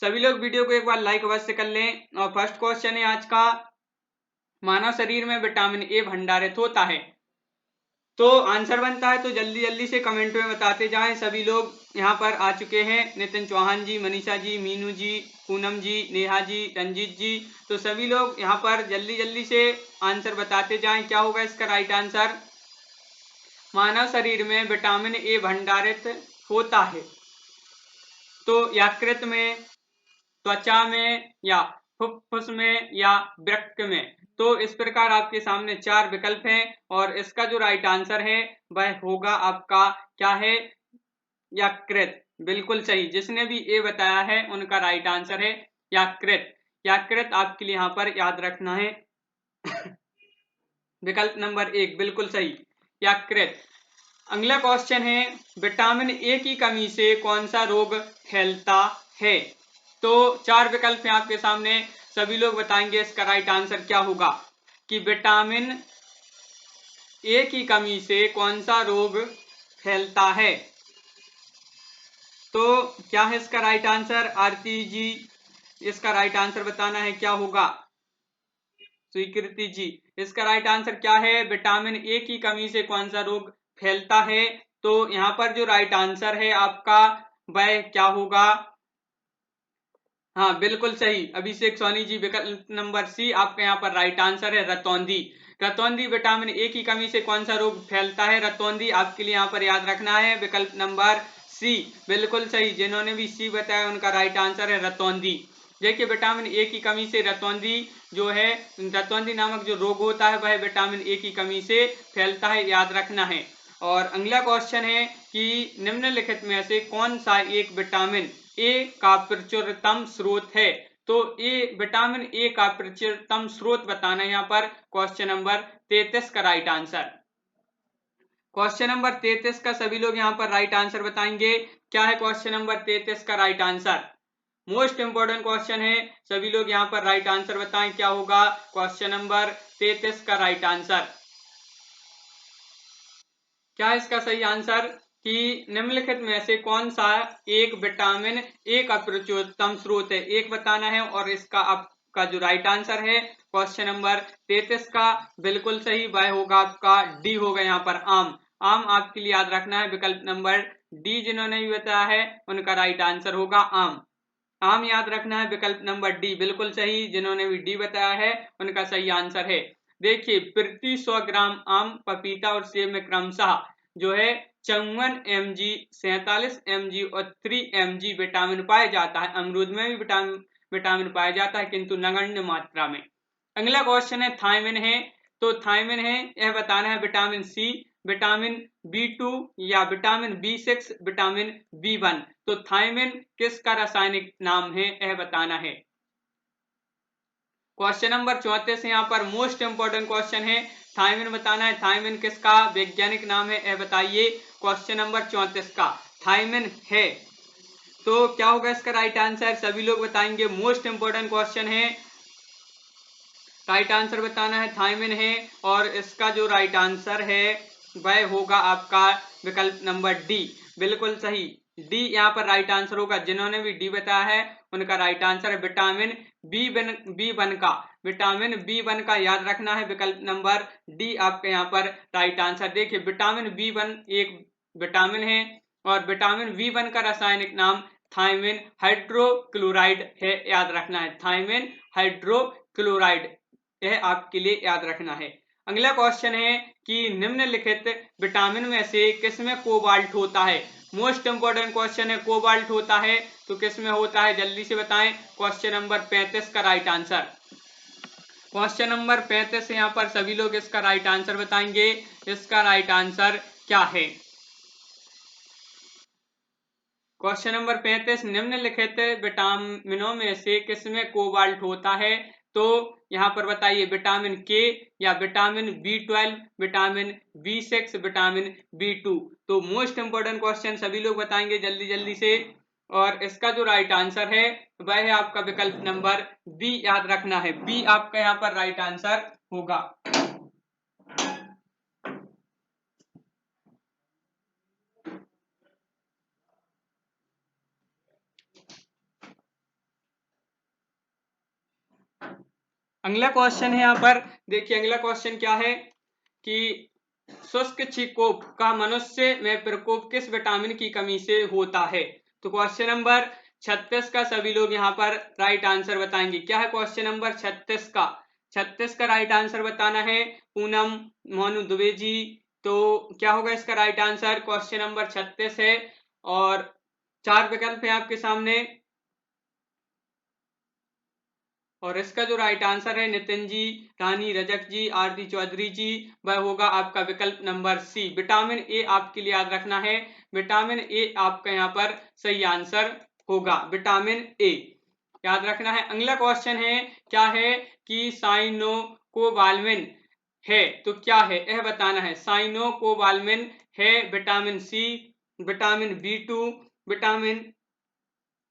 सभी लोग वीडियो को एक बार लाइक अवश्य कर लें। और फर्स्ट क्वेश्चन है आज का, मानव शरीर में विटामिन ए भंडारित होता है। तो आंसर बनता है तो जल्दी जल्दी से कमेंट में बताते जाएं। सभी लोग यहाँ पर आ चुके हैं, नितिन चौहान जी, मनीषा जी, मीनू जी, पूनम जी, नेहा जी, रंजीत जी। तो सभी लोग यहाँ पर जल्दी जल्दी से आंसर बताते जाएं। क्या होगा इसका राइट आंसर? मानव शरीर में विटामिन ए भंडारित होता है तो यकृत में, त्वचा में, या फुफ्फुस में, या वृक्क में। तो इस प्रकार आपके सामने 4 विकल्प हैं और इसका जो राइट आंसर है वह होगा आपका क्या है? यकृत। बिल्कुल सही, जिसने भी ए बताया है उनका राइट आंसर है यकृत। यकृत आपके लिए यहाँ पर याद रखना है विकल्प नंबर 1 बिल्कुल सही, यकृत। अगला क्वेश्चन है, विटामिन ए की कमी से कौन सा रोग फैलता है? तो 4 विकल्प हैं आपके सामने, सभी लोग बताएंगे इसका राइट आंसर क्या होगा कि विटामिन ए की कमी से कौन सा रोग फैलता है। तो क्या है इसका राइट आंसर? आरती जी, इसका राइट आंसर बताना है, क्या होगा? स्वीकृति जी, इसका राइट आंसर क्या है? विटामिन ए की कमी से कौन सा रोग फैलता है? तो यहाँ पर जो राइट आंसर है आपका वह क्या होगा? हाँ बिल्कुल सही, अभिषेक सोनी जी, विकल्प नंबर सी आपका यहाँ पर राइट आंसर है, रतौंधी। रतौंधी विटामिन ए की कमी से कौन सा रोग फैलता है? रतौंधी आपके लिए यहाँ पर याद रखना है विकल्प नंबर सी, बिल्कुल सही। जिन्होंने भी सी बताया उनका राइट आंसर है रतौंधी। देखिए विटामिन ए की कमी से रतौंधी जो है, रतौंधी नामक जो रोग होता है वह विटामिन ए की कमी से फैलता है, याद रखना है। और अगला क्वेश्चन है कि निम्नलिखित में से कौन सा एक विटामिन ए का प्रचुरतम स्रोत है? तो ए विटामिन ए का प्रचुरतम स्रोत बताना है यहाँ पर क्वेश्चन नंबर 33 का राइट आंसर। क्वेश्चन नंबर 33 का सभी लोग यहाँ पर राइट आंसर बताएंगे। क्या है क्वेश्चन नंबर 33 का right answer? Most important question है, सभी लोग यहाँ पर राइट आंसर बताएं, क्या होगा क्वेश्चन नंबर 33 का राइट आंसर? क्या है इसका सही आंसर कि निम्नलिखित में से कौन सा एक विटामिन ए का प्रचुरतम स्रोत है? एक बताना है और इसका आपका जो राइट आंसर है क्वेश्चन नंबर 33 का बिल्कुल सही, वह होगा आपका डी होगा यहाँ पर आम। आम आपके लिए याद रखना है विकल्प नंबर डी, जिन्होंने भी बताया है उनका राइट आंसर होगा आम। आम याद रखना है विकल्प नंबर डी, बिल्कुल सही। जिन्होंने भी डी बताया है उनका सही आंसर है। देखिए प्रति 100 ग्राम आम, पपीता और सेब में क्रमशः जो है 54 mg, 47 mg और 3 mg विटामिन पाया जाता है। अमरूद में भी विटामिन पाया जाता है किंतु नगण्य मात्रा में। अगला क्वेश्चन है थायमिन है, तो थायमिन है यह बताना है विटामिन सी, विटामिन B2 या विटामिन B6, विटामिन B1। तो थायमिन किसका रासायनिक नाम है यह बताना है। क्वेश्चन नंबर 34 यहाँ पर मोस्ट इंपोर्टेंट क्वेश्चन है, थायमिन बताना है, थायमिन किसका वैज्ञानिक नाम है यह बताइए। क्वेश्चन नंबर 34 का थायमिन है, तो क्या होगा इसका राइट आंसर? सभी लोग बताएंगे, मोस्ट इंपोर्टेंट क्वेश्चन है, राइट आंसर बताना है थायमिन है। और इसका जो राइट आंसर है वह होगा आपका विकल्प नंबर डी, बिल्कुल सही। डी यहाँ पर राइट आंसर होगा। जिन्होंने भी डी बताया है उनका राइट आंसर है विटामिन बी वन का, विटामिन B1 का याद रखना है विकल्प नंबर डी आपके यहाँ पर राइट आंसर। देखिए विटामिन B1 एक विटामिन है और विटामिन B1 का रासायनिक नाम थायमिन हाइड्रोक्लोराइड है, याद रखना है थायमिन हाइड्रोक्लोराइड, यह आपके लिए याद रखना है। अगला क्वेश्चन है कि निम्नलिखित विटामिन में से किसमें कोबाल्ट होता है? मोस्ट इंपोर्टेंट क्वेश्चन है, कोबाल्ट होता है तो किसमें होता है जल्दी से बताएं। क्वेश्चन नंबर 35 का राइट आंसर। क्वेश्चन नंबर 35 यहाँ पर सभी लोग इसका राइट आंसर बताएंगे। इसका राइट आंसर क्या है? क्वेश्चन नंबर 35, निम्नलिखित विटामिनों में से किसमें कोबाल्ट होता है? तो यहाँ पर बताइए विटामिन के या vitamin B12, vitamin B6, vitamin B2। तो मोस्ट इंपोर्टेंट क्वेश्चन सभी लोग बताएंगे जल्दी जल्दी से। और इसका जो राइट आंसर है वह है आपका विकल्प नंबर बी, याद रखना है बी आपका यहाँ पर राइट आंसर होगा। अगला क्वेश्चन है यहाँ पर, देखिए अगला क्वेश्चन क्या है कि शुष्क छिकोप का मनुष्य में प्रकोप किस विटामिन की कमी से होता है। तो क्वेश्चन नंबर 36 का सभी लोग यहाँ पर राइट आंसर बताएंगे। क्या है क्वेश्चन नंबर 36 का राइट आंसर बताना है पूनम मोनू दुबे जी। तो क्या होगा इसका राइट आंसर, क्वेश्चन नंबर 36 है और 4 विकल्प है आपके सामने और इसका जो राइट आंसर है नितिन जी, रानी रजक जी, आरती चौधरी जी, वह होगा आपका विकल्प नंबर सी। विटामिन ए आपके लिए याद रखना है, विटामिन ए आपका यहाँ पर सही आंसर होगा, विटामिन ए याद रखना है। अगला क्वेश्चन है, क्या है कि साइनोकोबाल्मिन है, तो क्या है यह बताना है। साइनोकोबाल्मिन है vitamin C, vitamin B2, vitamin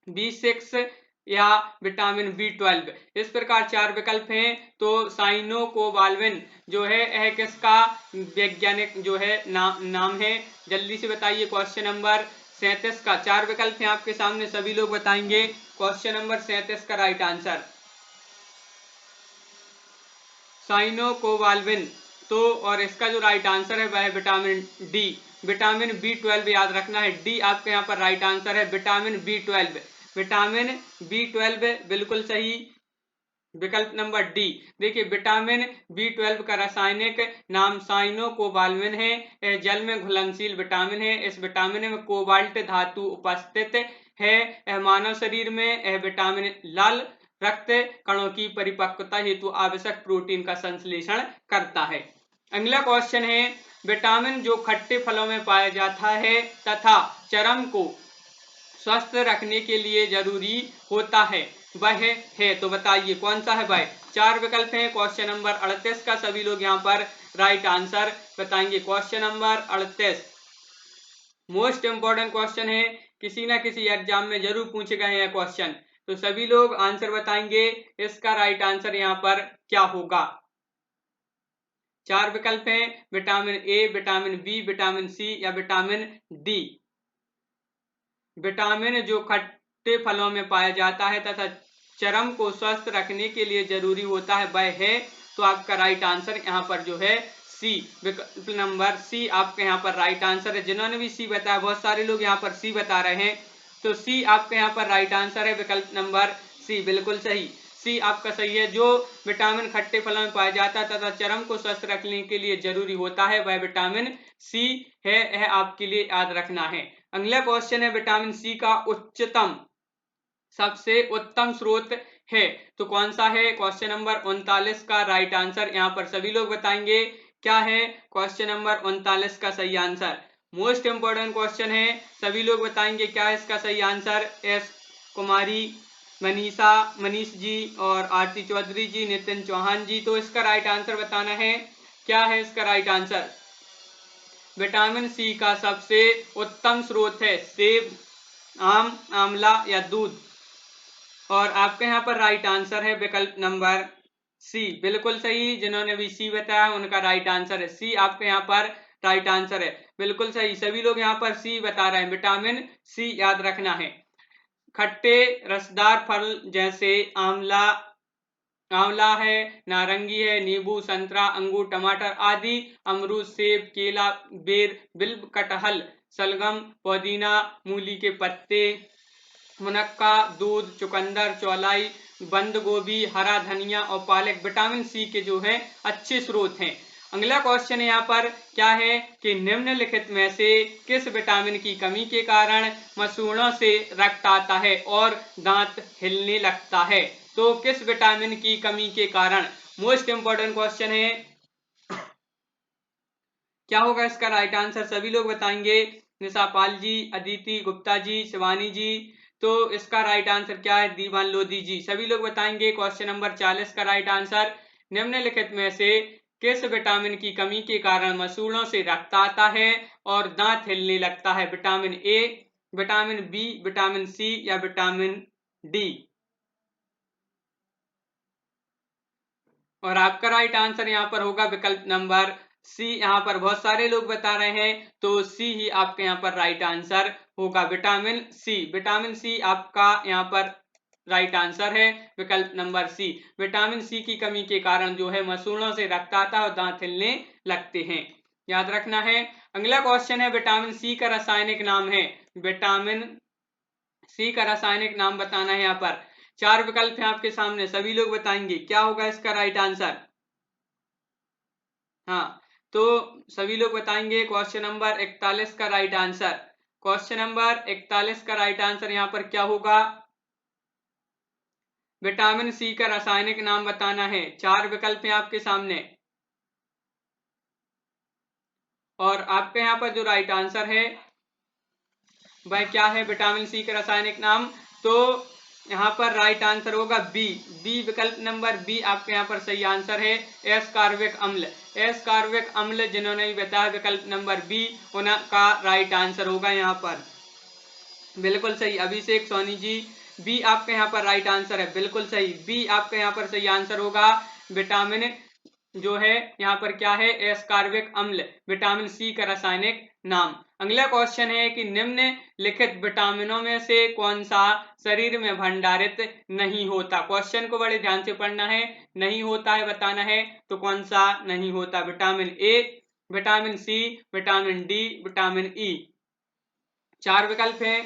B6 या विटामिन B12। इस प्रकार 4 विकल्प हैं। तो साइनोकोबाल्मिन जो है यह किसका वैज्ञानिक जो है नाम है, जल्दी से बताइए। क्वेश्चन नंबर 37 का 4 विकल्प हैं आपके सामने, सभी लोग बताएंगे क्वेश्चन नंबर 37 का राइट आंसर साइनोकोबाल्मिन। तो और इसका जो राइट आंसर है वह है विटामिन डी, विटामिन B12 याद रखना है। डी आपके यहाँ पर राइट आंसर है, विटामिन B12, विटामिन B12 बिल्कुल सही, विकल्प नंबर डी। देखिए विटामिन B12 का रासायनिक नाम साइनोकोबाल्मिन है। यह जल में घुलनशील विटामिन है। इस विटामिन में कोबाल्ट धातु उपस्थित है। यह मानव शरीर में यह विटामिन लाल रक्त कणों की परिपक्वता हेतु आवश्यक प्रोटीन का संश्लेषण करता है। अगला क्वेश्चन है, विटामिन जो खट्टे फलों में पाया जाता है तथा चर्म को स्वस्थ रखने के लिए जरूरी होता है वह है, तो बताइए कौन सा है वह। 4 विकल्प हैं। क्वेश्चन नंबर 38 का सभी लोग यहाँ पर राइट आंसर बताएंगे। Question number 38 most important question है, किसी ना किसी एग्जाम में जरूर पूछे गए हैं क्वेश्चन, तो सभी लोग आंसर बताएंगे इसका राइट आंसर यहाँ पर क्या होगा। 4 विकल्प हैं, vitamin A, vitamin B, vitamin C या विटामिन डी। विटामिन जो खट्टे फलों में पाया जाता है तथा चर्म को स्वस्थ रखने के लिए जरूरी होता है वह है, तो आपका राइट आंसर यहाँ पर जो है सी, विकल्प नंबर सी आपके यहाँ पर राइट आंसर है। जिन्होंने भी सी बताया, बहुत सारे लोग यहाँ पर सी बता रहे हैं, तो सी आपके यहाँ पर राइट आंसर है, विकल्प नंबर सी बिल्कुल सही, सी आपका सही है। जो विटामिन खट्टे फलों में पाया जाता है तथा चर्म को स्वस्थ रखने के लिए जरूरी होता है वह विटामिन सी है, यह आपके लिए याद रखना है। अगला क्वेश्चन है, विटामिन सी का उच्चतम सबसे उत्तम स्रोत है, तो कौन सा है। क्वेश्चन नंबर 39 का राइट आंसर यहाँ पर सभी लोग बताएंगे क्या है। क्वेश्चन नंबर 39 का सही आंसर, मोस्ट इंपोर्टेंट क्वेश्चन है, सभी लोग बताएंगे क्या है इसका सही आंसर। एस कुमारी, मनीष जी और आरती चौधरी जी, नितिन चौहान जी, तो इसका राइट आंसर बताना है क्या है इसका राइट आंसर। विटामिन सी का सबसे उत्तम स्रोत है सेब, आम, आंवला या दूध, और आपके यहाँ पर राइट आंसर है विकल्प नंबर सी बिल्कुल सही। जिन्होंने भी सी बताया उनका राइट आंसर है सी, आपके यहाँ पर राइट आंसर है बिल्कुल सही, सभी लोग यहाँ पर सी बता रहे हैं, विटामिन सी याद रखना है। खट्टे रसदार फल जैसे आंवला है, नारंगी है, नींबू, संतरा, अंगूर, टमाटर आदि, अमरूद, सेब, केला, बेर, बिल्व, कटहल, सलगम, पुदीना, मूली के पत्ते, मुनक्का, दूध, चुकंदर, चौलाई, बंद गोभी, हरा धनिया और पालक विटामिन सी के जो है अच्छे स्रोत हैं। अगला क्वेश्चन यहाँ पर क्या है कि निम्नलिखित में से किस विटामिन की कमी के कारण मसूड़ों से रक्त आता है और दांत हिलने लगता है, तो किस विटामिन की कमी के कारण, मोस्ट इंपोर्टेंट क्वेश्चन है, क्या होगा इसका राइट आंसर, सभी लोग बताएंगे। निशा पाल जी, अदिति गुप्ता जी, शिवानी जी, तो इसका राइट आंसर क्या है, दीवान लोधी जी, सभी लोग बताएंगे। क्वेश्चन नंबर 40 का राइट आंसर, निम्नलिखित में से किस विटामिन की कमी के कारण मसूड़ों से रक्त आता है और दांत हिलने लगता है, vitamin A, vitamin B, vitamin C या विटामिन डी। और आपका राइट आंसर यहाँ पर होगा विकल्प नंबर सी, यहाँ पर बहुत सारे लोग बता रहे हैं, तो सी ही आपके यहाँ पर राइट आंसर होगा, विटामिन सी। विटामिन सी आपका यहाँ पर राइट आंसर है विकल्प नंबर सी। विटामिन सी की कमी के कारण जो है मसूड़ों से रक्त आता है और दांत हिलने लगते हैं, याद रखना है। अगला क्वेश्चन है विटामिन सी का रासायनिक नाम है। विटामिन सी का रासायनिक नाम बताना है। यहाँ पर 4 विकल्प हैं आपके सामने, सभी लोग बताएंगे क्या होगा इसका राइट आंसर। हाँ, तो सभी लोग बताएंगे क्वेश्चन नंबर 41 का राइट आंसर। क्वेश्चन नंबर 41 का राइट आंसर यहाँ पर क्या होगा, विटामिन सी का रासायनिक नाम बताना है। 4 विकल्प हैं आपके सामने और आपके यहाँ पर जो राइट आंसर है वह क्या है, विटामिन सी का रासायनिक नाम। तो यहाँ पर राइट आंसर होगा बी विकल्प नंबर बी आपके यहाँ पर सही आंसर है, एस कार्बिक अम्ल। एस कार्बिक अम्ल जिन्होंने भी बताया विकल्प नंबर बी उनका राइट आंसर होगा यहाँ पर, बिल्कुल सही। अभिषेक सोनी जी, बी आपके यहाँ पर राइट आंसर है, बिल्कुल सही। बी आपके यहाँ पर सही आंसर होगा। विटामिन जो है यहाँ पर क्या है, एस कार्बिक अम्ल विटामिन सी का रासायनिक नाम। अगला क्वेश्चन है कि निम्नलिखित विटामिनों में से कौन सा शरीर में भंडारित नहीं होता। क्वेश्चन को बड़े ध्यान से पढ़ना है, नहीं होता है बताना है, तो कौन सा नहीं होता। Vitamin A, vitamin C, vitamin D, vitamin E. 4 विकल्प हैं,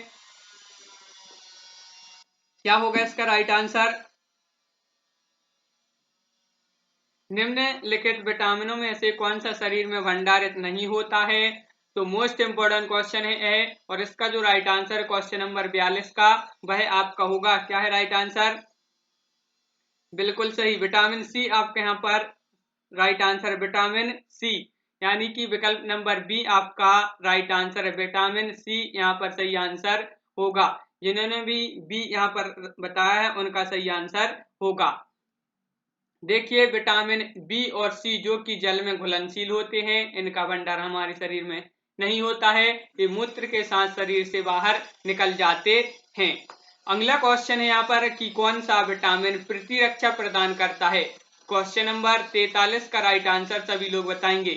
क्या होगा इसका राइट आंसर। निम्नलिखित विटामिनों में से कौन सा शरीर में भंडारित नहीं होता है। तो मोस्ट इंपोर्टेंट क्वेश्चन है और इसका जो राइट आंसर है क्वेश्चन नंबर 42 का वह आपका होगा, क्या है राइट आंसर, बिल्कुल सही। विटामिन सी आपके यहाँ पर राइट आंसर, विटामिन सी, यानी कि विकल्प नंबर बी आपका राइट आंसर है। विटामिन सी यहाँ पर सही आंसर होगा। जिन्होंने भी बी यहाँ पर बताया है उनका सही आंसर होगा। देखिए विटामिन बी और सी जो कि जल में घुलनशील होते हैं, इनका भंडार हमारे शरीर में नहीं होता है, ये मूत्र के साथ शरीर से बाहर निकल जाते हैं। अगला क्वेश्चन है यहाँ पर कि कौन सा विटामिन प्रतिरक्षा प्रदान करता है। क्वेश्चन नंबर 43 का राइट आंसर सभी लोग बताएंगे।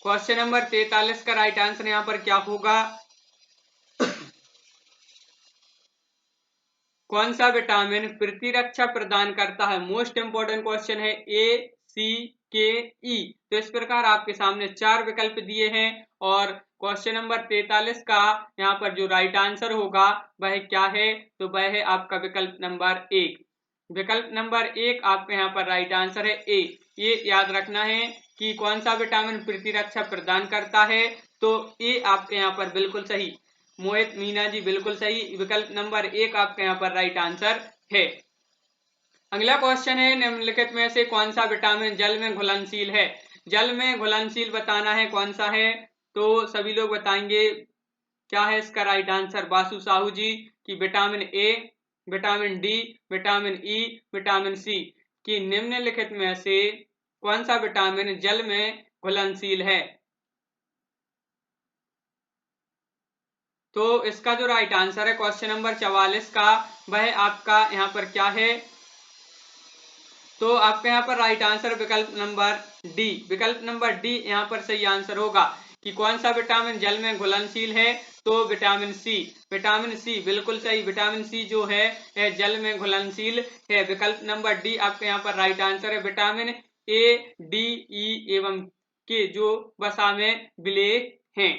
क्वेश्चन नंबर 43 का राइट आंसर यहाँ पर क्या होगा, कौन सा विटामिन प्रतिरक्षा प्रदान करता है। मोस्ट इंपोर्टेंट क्वेश्चन है, ए, सी, के, ई। तो इस प्रकार आपके सामने 4 विकल्प दिए हैं और क्वेश्चन नंबर 43 का यहाँ पर जो राइट आंसर होगा वह क्या है, तो वह है आपका विकल्प नंबर 1। विकल्प नंबर 1 आपके यहाँ पर राइट आंसर है ए। ये याद रखना है कि कौन सा विटामिन प्रतिरक्षा प्रदान करता है, तो ए आपके यहाँ पर बिल्कुल सही। मोहित मीना जी बिल्कुल सही, विकल्प नंबर 1 आपके यहाँ पर राइट आंसर है। अगला क्वेश्चन है निम्नलिखित में से कौन सा विटामिन जल में घुलनशील है। जल में घुलनशील बताना है कौन सा है, तो सभी लोग बताएंगे क्या है इसका राइट आंसर। बासु साहू जी की vitamin A, vitamin D, vitamin E, vitamin C की निम्नलिखित में से कौन सा विटामिन जल में घुलनशील है। तो इसका जो राइट आंसर है क्वेश्चन नंबर 44 का वह आपका यहाँ पर क्या है, तो आपके यहाँ पर राइट आंसर विकल्प नंबर डी। विकल्प नंबर डी यहाँ पर सही आंसर होगा कि कौन सा विटामिन जल में घुलनशील है, तो विटामिन सी। विटामिन सी बिल्कुल सही, विटामिन सी जो है जल में घुलनशील है। विकल्प नंबर डी आपके यहाँ पर राइट आंसर है। विटामिन ए, डी, ई एवं के जो वसा में विलेय हैं।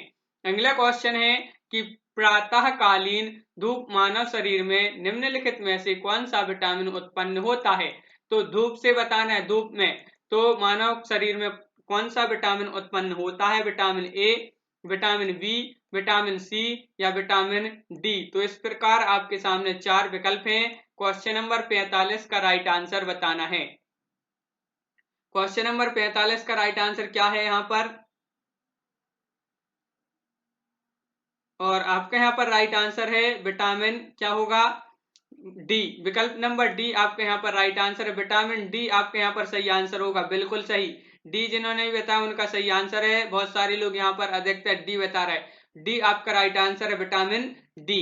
अगला क्वेश्चन है कि प्रातःकालीन धूप मानव शरीर में निम्नलिखित में से कौन सा विटामिन उत्पन्न होता है। तो धूप से बताना है, धूप में तो मानव शरीर में कौन सा विटामिन उत्पन्न होता है, vitamin A, vitamin B, vitamin C या विटामिन डी। तो इस प्रकार आपके सामने 4 विकल्प हैं। क्वेश्चन नंबर 45 का राइट आंसर बताना है। क्वेश्चन नंबर 45 का राइट आंसर क्या है यहाँ पर, और आपके यहाँ पर राइट आंसर है विटामिन क्या होगा, डी। विकल्प नंबर डी आपके यहाँ पर राइट आंसर है। विटामिन डी आपके यहाँ पर सही आंसर होगा, बिल्कुल सही। डी जिन्होंने भी बताया उनका सही आंसर है। बहुत सारे लोग यहाँ पर अधिकतर डी बता रहे हैं। डी आपका राइट आंसर है, विटामिन डी।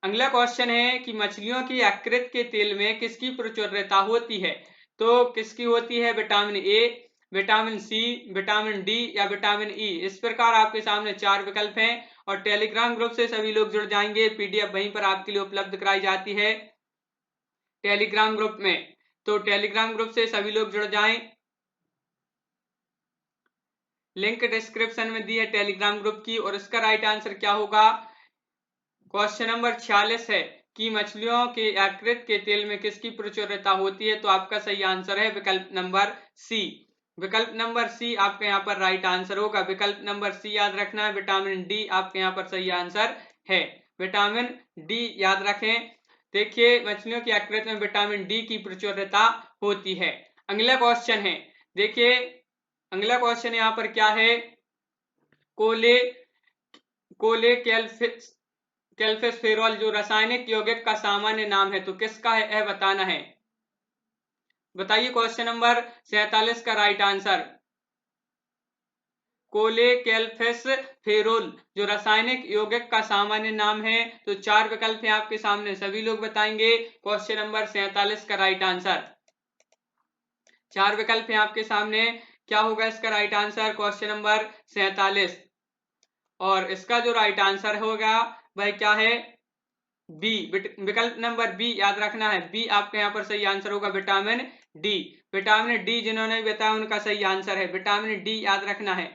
अगला क्वेश्चन है कि मछलियों की यकृत के तेल में किसकी प्रचुरता होती है। तो किसकी होती है, vitamin A, vitamin C, vitamin D या विटामिन ई। इस प्रकार आपके सामने 4 विकल्प हैं और टेलीग्राम ग्रुप से सभी लोग जुड़ जाएंगे। पीडीएफ वहीं पर आपके लिए उपलब्ध कराई जाती है टेलीग्राम ग्रुप में, तो टेलीग्राम ग्रुप से सभी लोग जुड़ जाएं। लिंक डिस्क्रिप्शन में दी है टेलीग्राम ग्रुप की। और इसका राइट आंसर क्या होगा? क्वेश्चन नंबर 46 है कि मछलियों के यकृत के तेल में किसकी प्रचुरता होती है? तो आपका सही आंसर है विकल्प नंबर सी। विकल्प नंबर सी आपका यहाँ पर राइट आंसर होगा। विकल्प नंबर सी याद रखना है। विटामिन डी आपके यहाँ पर सही आंसर है। विटामिन डी याद रखें। देखिए मछलियों के यकृत में विटामिन डी की प्रचुरता होती है। अगला क्वेश्चन है, देखिए अगला क्वेश्चन यहाँ पर क्या है? कैल्फेसफेरॉल जो रासायनिक यौगिक का सामान्य नाम है, तो किसका है यह बताना है। बताइए क्वेश्चन नंबर 47 का राइट आंसर। कोलेकैल्फेसफेरोल जो रासायनिक यौगिक का सामान्य नाम है, तो 4 विकल्प है आपके सामने, सभी लोग बताएंगे क्वेश्चन नंबर 47 का राइट आंसर। 4 विकल्प है आपके सामने, क्या होगा इसका राइट आंसर? Question number 47। और इसका जो राइट आंसर होगा वह क्या है? बी। विकल्प नंबर बी याद रखना है। बी आपके यहाँ पर सही आंसर होगा विटामिन डी। विटामिन डी जिन्होंने बताया उनका सही आंसर है। विटामिन डी याद रखना है,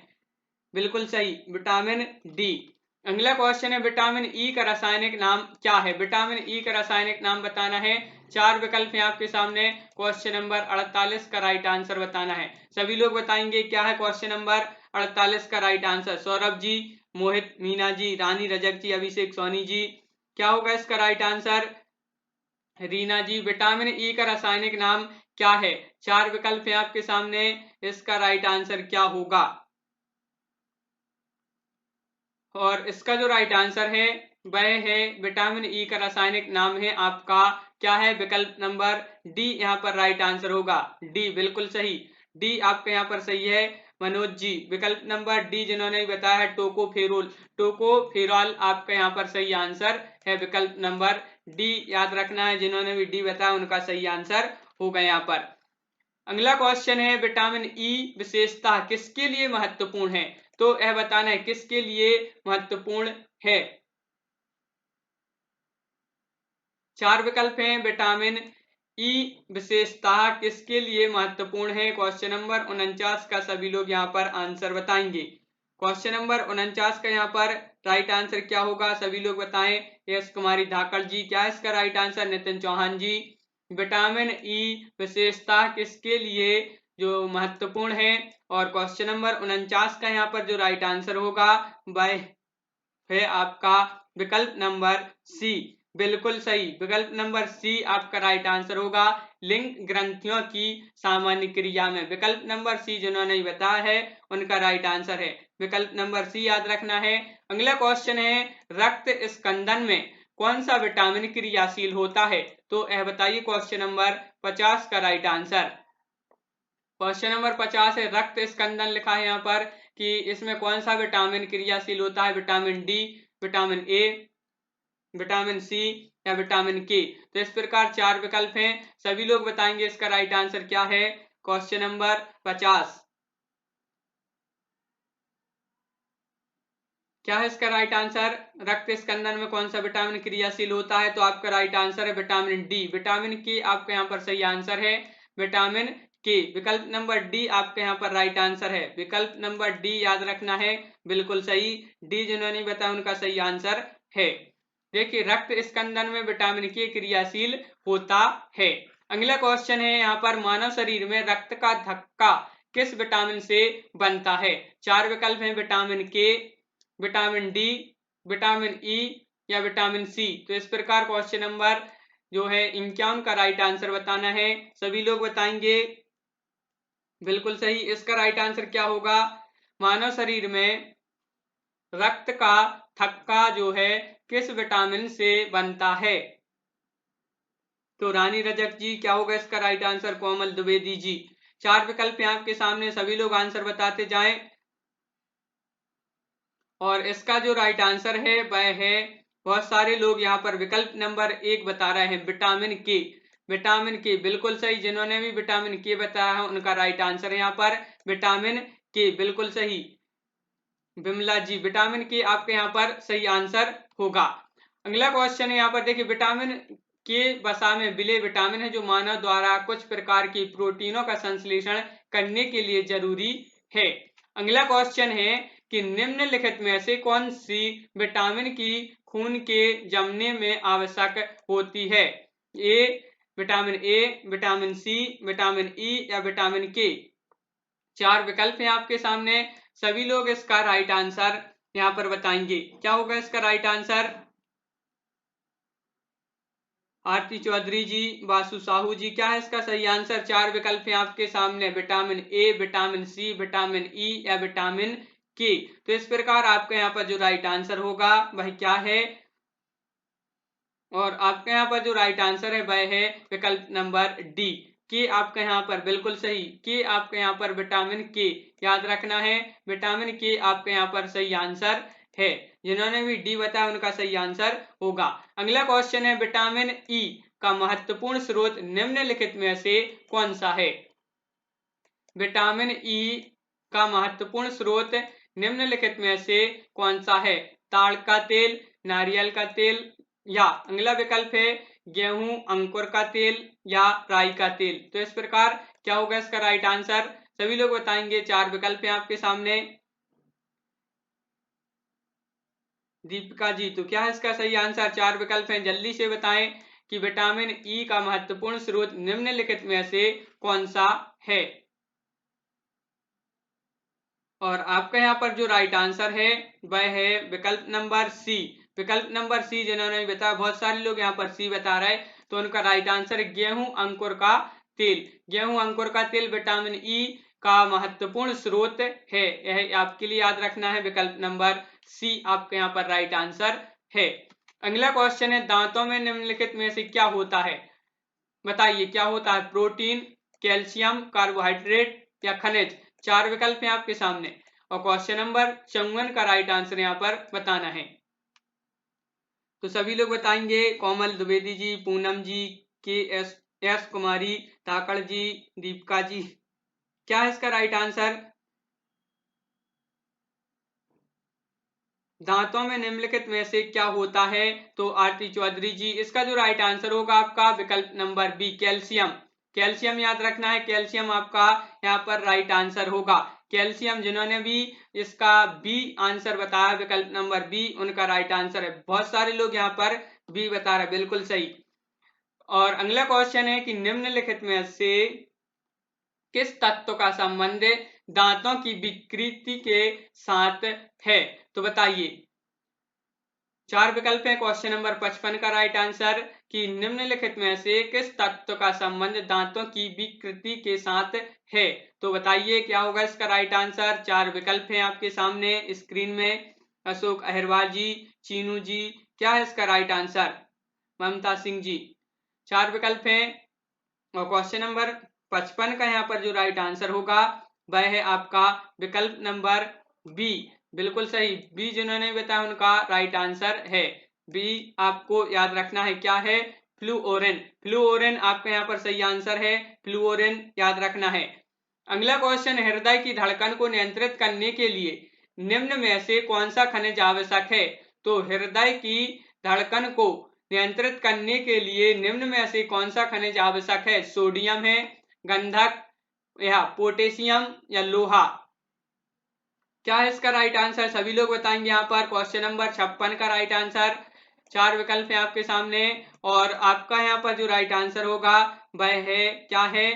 बिल्कुल सही, विटामिन डी। अगला क्वेश्चन है विटामिन ई का रासायनिक नाम क्या है? विटामिन ई का रासायनिक नाम बताना है। 4 विकल्प है आपके सामने, क्वेश्चन नंबर 48 का राइट आंसर बताना है। सभी लोग बताएंगे क्या है क्वेश्चन नंबर 48 का राइट आंसर। सौरभ जी, मोहित, मीना जी, रानी रजक जी, अभिषेक सोनी जी, क्या होगा इसका राइट आंसर? रीना जी, विटामिन ई का रासायनिक नाम क्या है? 4 विकल्प है आपके सामने, इसका राइट आंसर क्या होगा? और इसका जो राइट आंसर है वह है विटामिन ई का रासायनिक नाम है आपका क्या है? विकल्प नंबर डी यहाँ पर राइट आंसर होगा। डी बिल्कुल सही, डी आपका यहाँ पर सही है। मनोज जी, विकल्प नंबर डी जिन्होंने बताया है टोकोफेरोल, टोकोफेरॉल आपका यहाँ पर सही आंसर है। विकल्प नंबर डी याद रखना है, जिन्होंने भी डी बताया उनका सही आंसर होगा यहाँ पर। अगला क्वेश्चन है विटामिन ई विशेषता किसके लिए महत्वपूर्ण है? तो यह बताना है किसके लिए महत्वपूर्ण है। 4 विकल्प हैं। विटामिन ई विशेषता किसके लिए महत्वपूर्ण है? क्वेश्चन नंबर 49 का सभी लोग यहाँ पर आंसर बताएंगे। क्वेश्चन नंबर 49 का यहाँ पर राइट आंसर क्या होगा? सभी लोग बताएं। यस कुमारी धाकड़ जी, क्या है इसका राइट आंसर? नितिन चौहान जी, विटामिन ई विशेषता किसके लिए जो महत्वपूर्ण है? और क्वेश्चन नंबर 49 का यहाँ पर जो राइट आंसर होगा वह है आपका विकल्प नंबर सी, बिल्कुल सही, विकल्प नंबर सी आपका राइट आंसर होगा। लिंग ग्रंथियों की सामान्य क्रिया में विकल्प नंबर सी जिन्होंने बताया है उनका राइट आंसर है। विकल्प नंबर सी याद रखना है। अगला क्वेश्चन है रक्त स्कंदन में कौन सा विटामिन क्रियाशील होता है? तो यह बताइए क्वेश्चन नंबर 50 का राइट आंसर। क्वेश्चन नंबर 50 है रक्त स्कंदन, लिखा है यहाँ पर कि इसमें कौन सा विटामिन क्रियाशील होता है? Vitamin D, vitamin A, vitamin C या विटामिन के। तो इस प्रकार 4 विकल्प हैं, सभी लोग बताएंगे इसका राइट आंसर क्या है। क्वेश्चन नंबर 50, क्या है इसका राइट आंसर? रक्त स्कंदन में कौन सा विटामिन क्रियाशील होता है? तो आपका राइट आंसर है विटामिन डी। विटामिन के आपका यहाँ पर सही आंसर है, विटामिन के। विकल्प नंबर डी आपके यहाँ पर राइट आंसर है। विकल्प नंबर डी याद रखना है, बिल्कुल सही, डी जिन्होंने बताया उनका सही आंसर है। देखिए रक्त स्कंदन में विटामिन के क्रियाशील होता है। अगला क्वेश्चन है यहाँ पर मानव शरीर में रक्त का धक्का किस विटामिन से बनता है? 4 विकल्प हैं, विटामिन के, विटामिन डी, विटामिन ई या विटामिन सी। तो इस प्रकार क्वेश्चन नंबर जो है 51 का राइट आंसर बताना है, सभी लोग बताएंगे। बिल्कुल सही, इसका राइट आंसर क्या होगा? मानव शरीर में रक्त का थक्का जो है किस विटामिन से बनता है? तो रानी रजक जी, क्या होगा इसका राइट आंसर? कोमल द्विवेदी जी, 4 विकल्प हैं आपके सामने, सभी लोग आंसर बताते जाएं। और इसका जो राइट आंसर है वह है, बहुत सारे लोग यहाँ पर विकल्प नंबर 1 बता रहे हैं, विटामिन के। विटामिन के बिल्कुल सही, जिन्होंने भी विटामिन के बताया है उनका राइट आंसर है यहाँ पर विटामिन के, बिल्कुल सही। बिमला जी, विटामिन के आपके यहाँ पर सही आंसर होगा। अगला क्वेश्चन है यहाँ पर देखिए, विटामिन के वसा में विलेय विटामिन है जो मानव द्वारा कुछ प्रकार की प्रोटीनों का संश्लेषण करने के लिए जरूरी है। अगला क्वेश्चन है कि निम्नलिखित में से कौन सी विटामिन की खून के जमने में आवश्यक होती है? Vitamin A, vitamin C, vitamin E या विटामिन के। 4 विकल्प हैं आपके सामने, सभी लोग इसका राइट आंसर यहाँ पर बताएंगे। क्या होगा इसका राइट आंसर? आरती चौधरी जी, वासु साहू जी, क्या है इसका सही आंसर? 4 विकल्प हैं आपके सामने, vitamin A, vitamin C, vitamin E या विटामिन के। तो इस प्रकार आपके यहाँ पर जो राइट आंसर होगा वह क्या है? और आपके यहाँ पर जो राइट आंसर है वह है विकल्प नंबर डी, के आपके यहाँ पर बिल्कुल सही। के आपके यहाँ पर विटामिन के, याद रखना है, विटामिन के आपके यहाँ पर सही आंसर है। जिन्होंने भी डी बताया उनका सही आंसर होगा। अगला क्वेश्चन है, विटामिन ई का महत्वपूर्ण स्रोत निम्नलिखित में से कौन सा है? विटामिन ई का महत्वपूर्ण स्रोत निम्नलिखित में से कौन सा है? ताड़ का तेल, नारियल का तेल, या अगला विकल्प है गेहूं अंकुर का तेल या राई का तेल। तो इस प्रकार क्या होगा इसका राइट आंसर? सभी लोग बताएंगे। 4 विकल्प हैं आपके सामने। दीपिका जी, तो क्या है इसका सही आंसर? 4 विकल्प हैं, जल्दी से बताएं कि विटामिन ई का महत्वपूर्ण स्रोत निम्नलिखित में से कौन सा है। और आपका यहाँ पर जो राइट आंसर है वह है विकल्प नंबर सी। विकल्प नंबर सी जिन्होंने बताया, बहुत सारे लोग यहाँ पर सी बता रहे हैं, तो उनका राइट आंसर है गेहूं अंकुर का तेल। गेहूं अंकुर का तेल विटामिन ई का महत्वपूर्ण स्रोत है। यह आपके लिए याद रखना है, विकल्प नंबर सी आपके यहाँ पर राइट आंसर है। अगला क्वेश्चन है, दांतों में निम्नलिखित में से क्या होता है? बताइए क्या होता है? प्रोटीन, कैल्शियम, कार्बोहाइड्रेट या खनिज। 4 विकल्प हैं आपके सामने और क्वेश्चन नंबर 54 का राइट आंसर यहाँ पर बताना है। तो सभी लोग बताएंगे, कोमल द्विवेदी जी, पूनम जी, के एस कुमारी, ताकड़ जी, दीपिका जी, क्या है इसका राइट आंसर? दांतों में निम्नलिखित में से क्या होता है? तो आरती चौधरी जी, इसका जो राइट आंसर होगा आपका विकल्प नंबर बी, कैल्शियम। कैल्शियम याद रखना है, कैल्शियम आपका यहाँ पर राइट आंसर होगा। कैल्शियम, जिन्होंने भी इसका बी आंसर बताया विकल्प नंबर बी, उनका राइट आंसर है। बहुत सारे लोग यहाँ पर बी बता रहे, बिल्कुल सही। और अगला क्वेश्चन है कि निम्नलिखित में से किस तत्व का संबंध दांतों की विकृति के साथ है? तो बताइए। 4 विकल्प है, क्वेश्चन नंबर 55 का राइट आंसर कि निम्नलिखित में से किस तत्व का संबंध दांतों की विकृति के साथ है? तो बताइए क्या होगा इसका राइट आंसर? 4 विकल्प हैं आपके सामने स्क्रीन में। अशोक अहिरवार जी, चीनू जी, क्या है इसका राइट आंसर? ममता सिंह जी, 4 विकल्प हैं और क्वेश्चन नंबर 55 का यहाँ पर जो राइट आंसर होगा वह है आपका विकल्प नंबर बी, बिल्कुल सही। बी जिन्होंने बताया उनका राइट आंसर है। बी आपको याद रखना है, क्या है? फ्लूओरेन। फ्लूओरेन आपका यहाँ पर सही आंसर है, फ्लूओरेन याद रखना है। अगला क्वेश्चन, हृदय की धड़कन को नियंत्रित करने के लिए निम्न में से कौन सा खनिज आवश्यक है? तो हृदय की धड़कन को नियंत्रित करने के लिए निम्न में से कौन सा खनिज आवश्यक है? सोडियम है, गंधक या पोटेशियम या लोहा। क्या है इसका राइट आंसर? सभी लोग बताएंगे यहाँ पर। क्वेश्चन नंबर 56 का राइट आंसर। 4 विकल्प है आपके सामने और आपका यहाँ पर जो राइट आंसर होगा वह है, क्या है?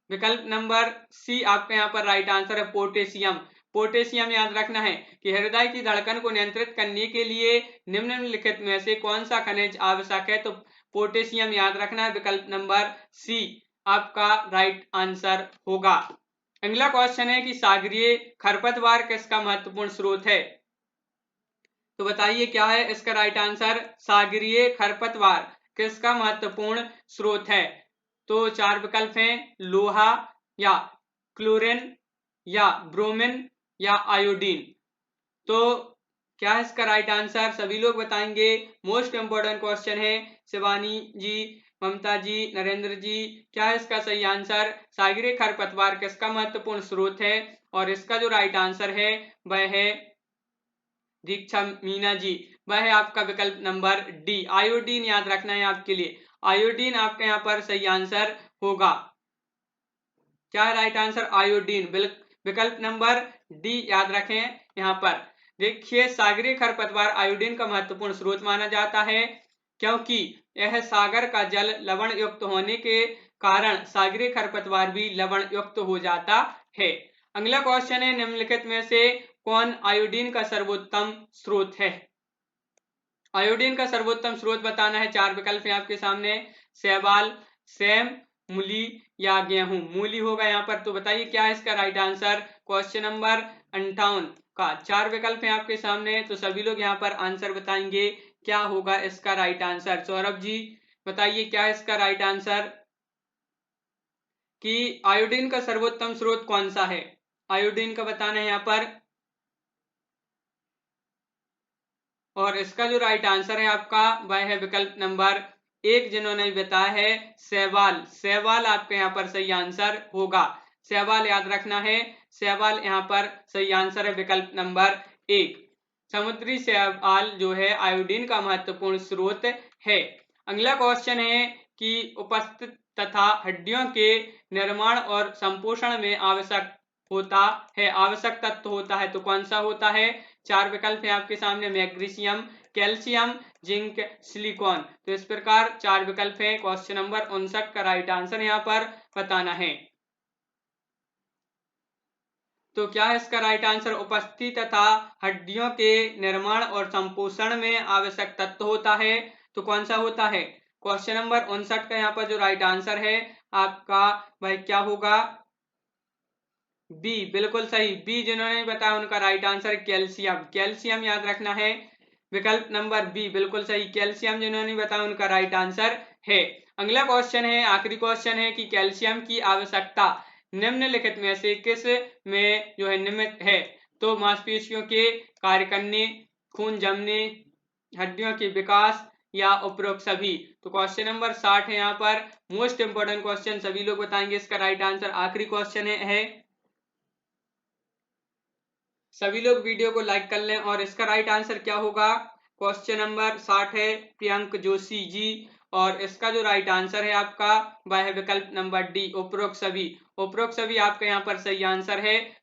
विकल्प नंबर सी आपके यहाँ पर राइट आंसर है, पोटेशियम। पोटेशियम याद रखना है कि हृदय की धड़कन को नियंत्रित करने के लिए निम्नलिखित में से कौन सा खनिज आवश्यक है? तो पोटेशियम याद रखना है, विकल्प नंबर सी आपका राइट आंसर होगा। अगला क्वेश्चन है कि सागरीय खरपतवार किसका महत्वपूर्ण स्रोत है? तो बताइए क्या है इसका राइट आंसर? सागरीय खरपतवार किसका महत्वपूर्ण स्रोत है? तो 4 विकल्प हैं, लोहा या क्लोरीन या ब्रोमीन या आयोडीन। तो क्या है इसका राइट आंसर, सभी लोग बताएंगे। मोस्ट इंपोर्टेंट क्वेश्चन है। शिवानी जी, ममता जी, नरेंद्र जी, क्या है इसका सही आंसर? सागरीय खरपतवार किसका महत्वपूर्ण स्रोत है? और इसका जो राइट आंसर है वह है दीक्षा मीना जी, वह है आपका विकल्प नंबर डी, आयोडीन। याद रखना है आपके लिए, आयोडीन आपके यहाँ पर सही आंसर होगा। क्या है राइट आंसर? आयोडीन, विकल्प नंबर डी याद रखें। यहाँ पर देखिए, सागरीय खरपतवार आयोडीन का महत्वपूर्ण स्रोत माना जाता है, क्योंकि यह सागर का जल लवण युक्त होने के कारण सागरीय खरपतवार भी लवण युक्त हो जाता है। अगला क्वेश्चन है, निम्नलिखित में से कौन आयोडीन का सर्वोत्तम स्रोत है? आयोडीन का सर्वोत्तम स्रोत बताना है। 4 विकल्प हैं आपके सामने, शैवाल, सेम, मूली या गेहूं। मूली होगा यहाँ पर, तो बताइए क्या है इसका राइट आंसर? क्वेश्चन नंबर 58 का 4 विकल्प हैं आपके सामने, तो सभी लोग यहाँ पर आंसर बताएंगे क्या होगा इसका राइट आंसर। सौरभ जी बताइए क्या है इसका राइट आंसर, कि आयोडीन का सर्वोत्तम स्रोत कौन सा है? आयोडीन का बताना है यहाँ पर, और इसका जो राइट आंसर है आपका वह है विकल्प नंबर 1, जिन्होंने बताया है शैवाल। शैवाल आपके यहाँ पर सही आंसर होगा। शैवाल याद रखना है, शैवाल यहाँ पर सही आंसर है, विकल्प नंबर 1। समुद्री शैवाल जो है आयोडीन का महत्वपूर्ण स्रोत है। अगला क्वेश्चन है कि उपस्थित तथा हड्डियों के निर्माण और संपोषण में आवश्यक तत्व होता है, तो कौन सा होता है? 4 विकल्प है आपके सामने, मैग्नीशियम, कैल्शियम, जिंक, सिलिकॉन। तो इस प्रकार 4 विकल्प है। क्वेश्चन नंबर 59 का राइट आंसर यहाँ पर बताना है। तो क्या है इसका राइट आंसर? उपस्थिति तथा हड्डियों के निर्माण और संपोषण में आवश्यक तत्व होता है, तो कौन सा होता है? क्वेश्चन नंबर 59 का यहाँ पर जो राइट आंसर है आपका वह क्या होगा? बी, बिल्कुल सही। बी जिन्होंने बताया उनका राइट आंसर कैल्शियम। कैल्शियम याद रखना है, विकल्प नंबर बी बिल्कुल सही। कैल्शियम जिन्होंने बताया उनका राइट आंसर है। अगला क्वेश्चन है, आखिरी क्वेश्चन है कि कैल्शियम की आवश्यकता निम्नलिखित में से किस में जो है निमित्त है? तो मांसपेशियों के कार्य करने, खून जमने, हड्डियों के विकास या उपरोक्त सभी। तो क्वेश्चन नंबर 60 है यहाँ पर, मोस्ट इंपोर्टेंट क्वेश्चन, सभी लोग बताएंगे इसका राइट आंसर। आखिरी क्वेश्चन है, सभी लोग वीडियो को लाइक कर लें। और इसका राइट आंसर क्या होगा? क्वेश्चन नंबर 60 है प्रियंक जोशी जी, और इसका जो राइट आंसर है आपका वह है विकल्प नंबर डी, उपरोक्त सभी। उपरोक्त सभी आपका यहाँ पर सही आंसर है।